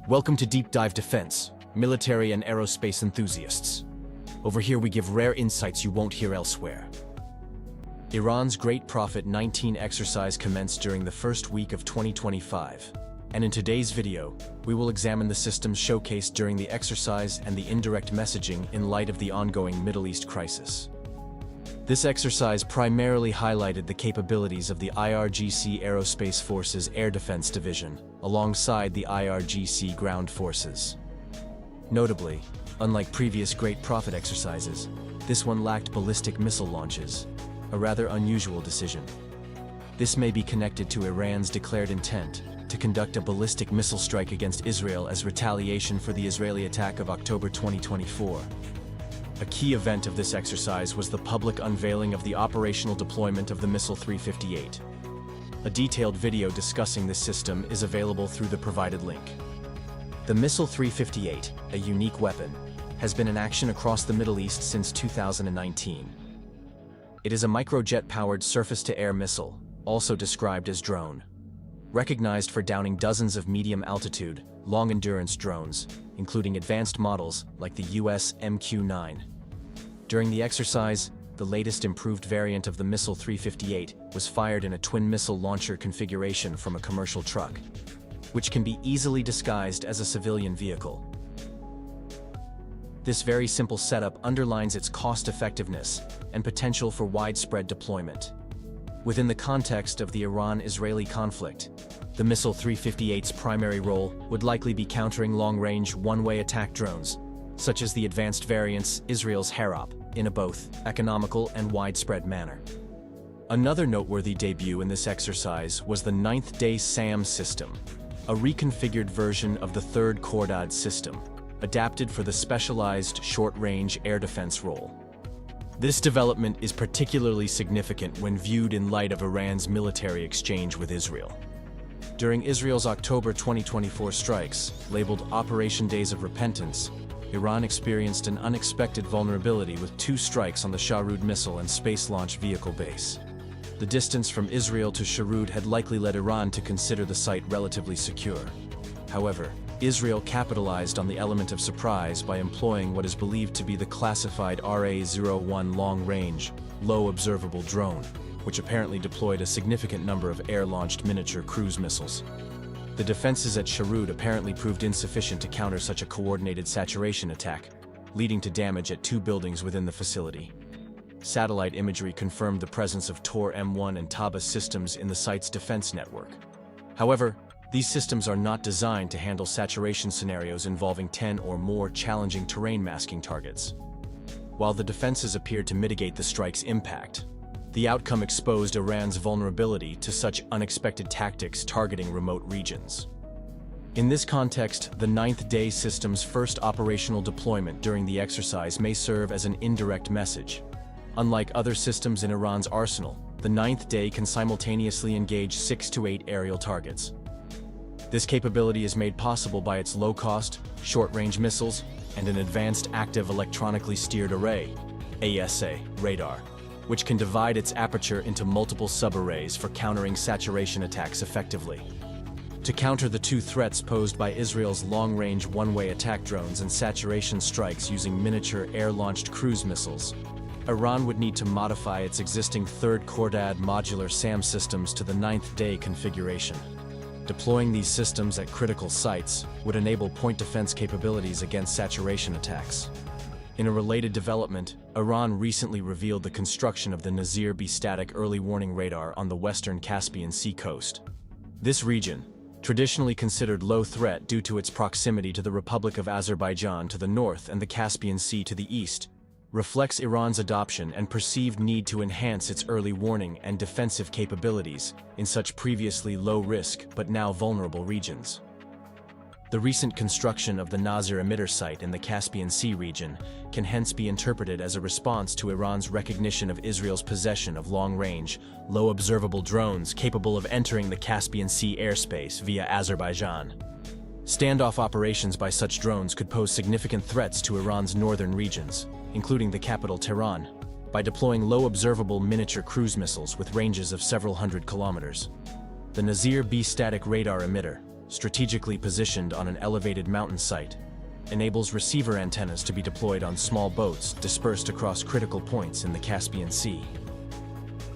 Welcome to Deep Dive Defense, military and aerospace enthusiasts. Over here we give rare insights you won't hear elsewhere. Iran's Great Prophet 19 exercise commenced during the first week of 2025, and in today's video, we will examine the systems showcased during the exercise and the indirect messaging in light of the ongoing Middle East crisis. This exercise primarily highlighted the capabilities of the IRGC Aerospace Forces Air Defense Division, alongside the IRGC Ground Forces. Notably, unlike previous Great Prophet exercises, this one lacked ballistic missile launches, a rather unusual decision. This may be connected to Iran's declared intent to conduct a ballistic missile strike against Israel as retaliation for the Israeli attack of October 2024. A key event of this exercise was the public unveiling of the operational deployment of the Missile 358. A detailed video discussing this system is available through the provided link. The Missile 358, a unique weapon, has been in action across the Middle East since 2019. It is a microjet-powered surface-to-air missile, also described as drone, recognized for downing dozens of medium-altitude, long-endurance drones, including advanced models like the US MQ-9. During the exercise, the latest improved variant of the Missile 358 was fired in a twin missile launcher configuration from a commercial truck, which can be easily disguised as a civilian vehicle. This very simple setup underlines its cost-effectiveness and potential for widespread deployment. Within the context of the Iran-Israeli conflict, the Missile 358's primary role would likely be countering long-range, one-way attack drones, such as the advanced variants Israel's Harop, in a both economical and widespread manner. Another noteworthy debut in this exercise was the 9th Dey SAM system, a reconfigured version of the 3rd Khordad system, adapted for the specialized short-range air defense role. This development is particularly significant when viewed in light of Iran's military exchange with Israel. During Israel's October 2024 strikes, labeled Operation Days of Repentance, Iran experienced an unexpected vulnerability with 2 strikes on the Sharud missile and space launch vehicle base. The distance from Israel to Sharud had likely led Iran to consider the site relatively secure. However, Israel capitalized on the element of surprise by employing what is believed to be the classified RA-01 long-range, low-observable drone, which apparently deployed a significant number of air-launched miniature cruise missiles. The defenses at Sharud apparently proved insufficient to counter such a coordinated saturation attack, leading to damage at 2 buildings within the facility. Satellite imagery confirmed the presence of Tor M1 and Taba systems in the site's defense network. However, these systems are not designed to handle saturation scenarios involving 10 or more challenging terrain masking targets. While the defenses appeared to mitigate the strike's impact, the outcome exposed Iran's vulnerability to such unexpected tactics targeting remote regions. In this context, the 9th Dey system's first operational deployment during the exercise may serve as an indirect message. Unlike other systems in Iran's arsenal, the 9th Dey can simultaneously engage 6 to 8 aerial targets. This capability is made possible by its low-cost, short-range missiles and an advanced active electronically steered array, ASA, radar, which can divide its aperture into multiple subarrays for countering saturation attacks effectively. To counter the 2 threats posed by Israel's long-range one-way attack drones and saturation strikes using miniature air-launched cruise missiles, Iran would need to modify its existing 3rd Khordad modular SAM systems to the 9th Dey configuration. Deploying these systems at critical sites would enable point defense capabilities against saturation attacks. In a related development, Iran recently revealed the construction of the Nazir B-static early warning radar on the western Caspian Sea coast. This region, traditionally considered low threat due to its proximity to the Republic of Azerbaijan to the north and the Caspian Sea to the east, reflects Iran's adoption and perceived need to enhance its early warning and defensive capabilities in such previously low-risk but now vulnerable regions. The recent construction of the Nazir emitter site in the Caspian Sea region can hence be interpreted as a response to Iran's recognition of Israel's possession of long-range, low-observable drones capable of entering the Caspian Sea airspace via Azerbaijan. Standoff operations by such drones could pose significant threats to Iran's northern regions, including the capital Tehran, by deploying low-observable miniature cruise missiles with ranges of several hundred kilometers. The Nazir B-static radar emitter, strategically positioned on an elevated mountain site, enables receiver antennas to be deployed on small boats dispersed across critical points in the Caspian Sea.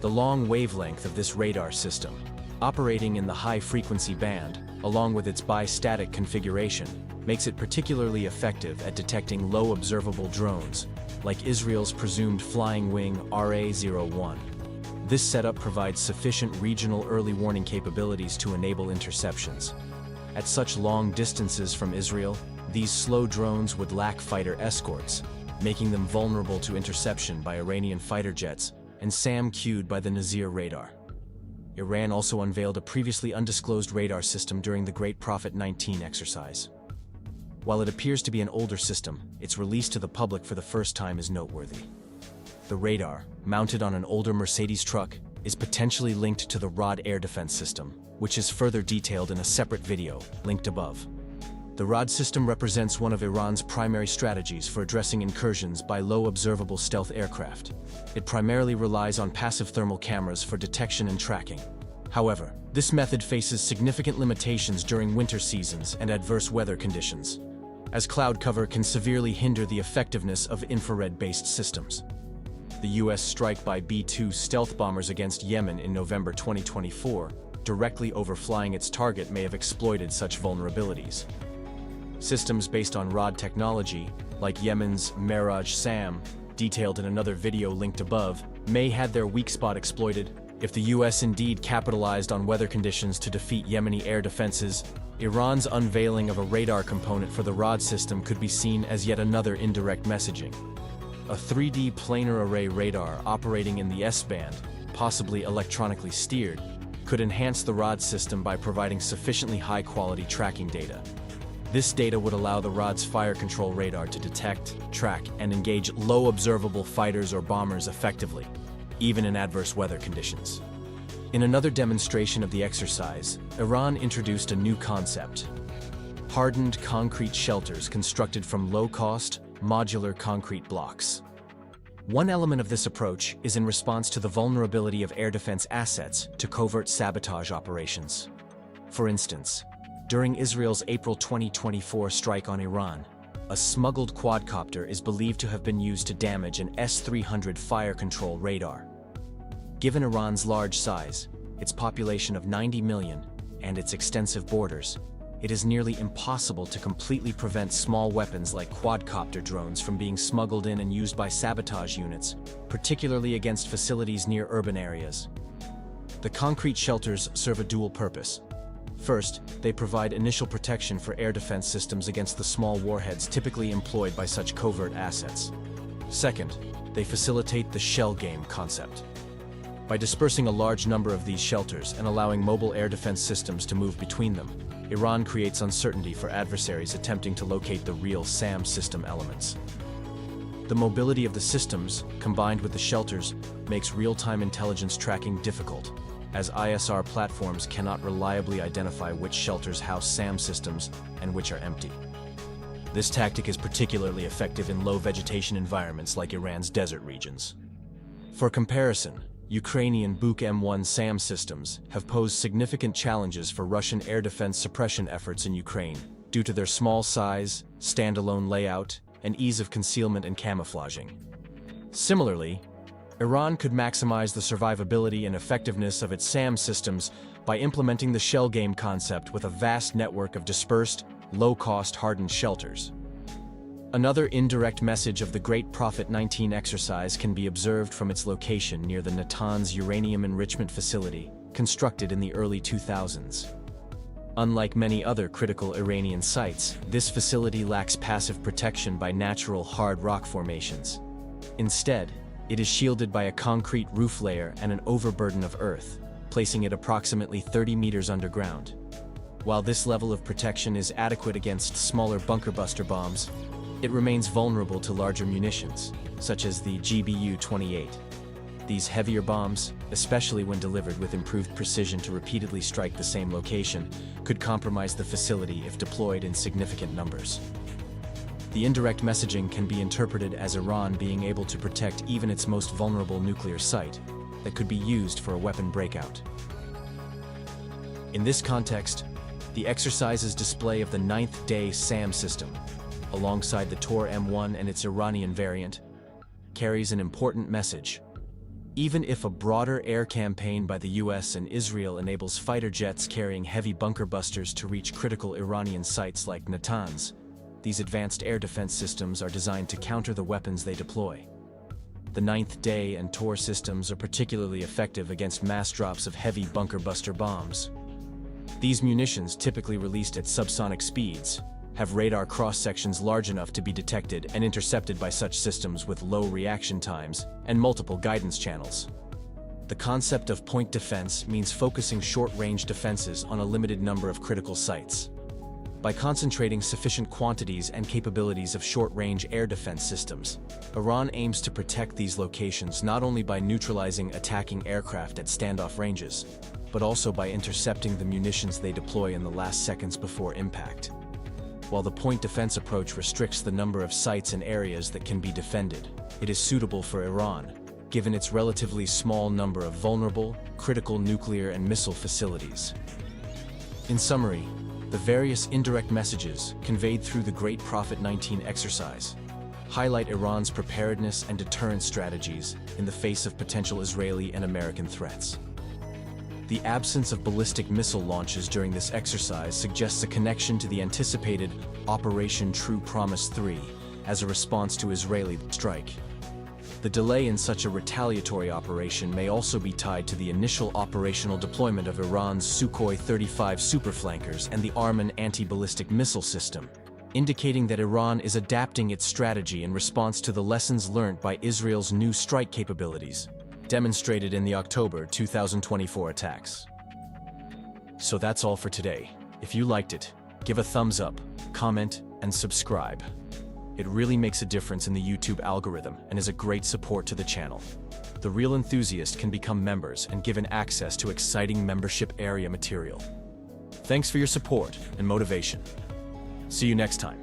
The long wavelength of this radar system, operating in the high-frequency band, along with its bistatic configuration, makes it particularly effective at detecting low observable drones, like Israel's presumed flying wing RA-01. This setup provides sufficient regional early warning capabilities to enable interceptions. At such long distances from Israel, these slow drones would lack fighter escorts, making them vulnerable to interception by Iranian fighter jets and SAM cued by the Nazir radar. Iran also unveiled a previously undisclosed radar system during the Great Prophet 19 exercise. While it appears to be an older system, its release to the public for the first time is noteworthy. The radar, mounted on an older Mercedes truck, is potentially linked to the ROD air defense system, which is further detailed in a separate video, linked above. The ROD system represents one of Iran's primary strategies for addressing incursions by low observable stealth aircraft. It primarily relies on passive thermal cameras for detection and tracking. However, this method faces significant limitations during winter seasons and adverse weather conditions, as cloud cover can severely hinder the effectiveness of infrared-based systems. The U.S. strike by B-2 stealth bombers against Yemen in November 2024, directly overflying its target, may have exploited such vulnerabilities. Systems based on ROD technology, like Yemen's Mirage SAM, detailed in another video linked above, may have their weak spot exploited. If the U.S. indeed capitalized on weather conditions to defeat Yemeni air defenses, Iran's unveiling of a radar component for the ROD system could be seen as yet another indirect messaging. A 3D planar array radar operating in the S-band, possibly electronically steered, could enhance the ROD system by providing sufficiently high-quality tracking data. This data would allow the ROD's fire control radar to detect, track, and engage low observable fighters or bombers effectively, even in adverse weather conditions. In another demonstration of the exercise, Iran introduced a new concept: hardened concrete shelters constructed from low-cost, modular concrete blocks. One element of this approach is in response to the vulnerability of air defense assets to covert sabotage operations. For instance, during Israel's April 2024 strike on Iran, a smuggled quadcopter is believed to have been used to damage an S-300 fire control radar. Given Iran's large size, its population of 90 million, and its extensive borders, it is nearly impossible to completely prevent small weapons like quadcopter drones from being smuggled in and used by sabotage units, particularly against facilities near urban areas. The concrete shelters serve a dual purpose. First, they provide initial protection for air defense systems against the small warheads typically employed by such covert assets. Second, they facilitate the shell game concept. By dispersing a large number of these shelters and allowing mobile air defense systems to move between them, Iran creates uncertainty for adversaries attempting to locate the real SAM system elements. The mobility of the systems, combined with the shelters, makes real-time intelligence tracking difficult, as ISR platforms cannot reliably identify which shelters house SAM systems and which are empty. This tactic is particularly effective in low vegetation environments like Iran's desert regions. For comparison, Ukrainian Buk M1 SAM systems have posed significant challenges for Russian air defense suppression efforts in Ukraine due to their small size, standalone layout, and ease of concealment and camouflaging. Similarly, Iran could maximize the survivability and effectiveness of its SAM systems by implementing the shell game concept with a vast network of dispersed, low-cost hardened shelters. Another indirect message of the Great Prophet 19 exercise can be observed from its location near the Natanz uranium enrichment facility, constructed in the early 2000s. Unlike many other critical Iranian sites, this facility lacks passive protection by natural hard rock formations. Instead, it is shielded by a concrete roof layer and an overburden of earth, placing it approximately 30 meters underground. While this level of protection is adequate against smaller bunker buster bombs, it remains vulnerable to larger munitions, such as the GBU-28. These heavier bombs, especially when delivered with improved precision to repeatedly strike the same location, could compromise the facility if deployed in significant numbers. The indirect messaging can be interpreted as Iran being able to protect even its most vulnerable nuclear site that could be used for a weapon breakout. In this context, The exercise's display of the 9th Dey SAM system, alongside the Tor M1 and its Iranian variant, carries an important message. Even if a broader air campaign by the US and Israel enables fighter jets carrying heavy bunker busters to reach critical Iranian sites like Natanz, these advanced air defense systems are designed to counter the weapons they deploy. The 9th Dey and Tor systems are particularly effective against mass drops of heavy bunker buster bombs. These munitions, typically released at subsonic speeds, have radar cross-sections large enough to be detected and intercepted by such systems with low reaction times and multiple guidance channels. The concept of point defense means focusing short-range defenses on a limited number of critical sites. By concentrating sufficient quantities and capabilities of short-range air defense systems, Iran aims to protect these locations not only by neutralizing attacking aircraft at standoff ranges, but also by intercepting the munitions they deploy in the last seconds before impact. While the point defense approach restricts the number of sites and areas that can be defended, it is suitable for Iran, given its relatively small number of vulnerable, critical nuclear and missile facilities. In summary, the various indirect messages conveyed through the Great Prophet 19 exercise highlight Iran's preparedness and deterrence strategies in the face of potential Israeli and American threats. The absence of ballistic missile launches during this exercise suggests a connection to the anticipated Operation True Promise 3 as a response to Israeli strike. The delay in such a retaliatory operation may also be tied to the initial operational deployment of Iran's Sukhoi 35 superflankers and the Arman anti-ballistic missile system, indicating that Iran is adapting its strategy in response to the lessons learned by Israel's new strike capabilities, demonstrated in the October 2024 attacks. So that's all for today. If you liked it, give a thumbs up, comment, and subscribe. It really makes a difference in the YouTube algorithm and is a great support to the channel. The Real Enthusiast can become members and given access to exciting membership area material. Thanks for your support and motivation. See you next time.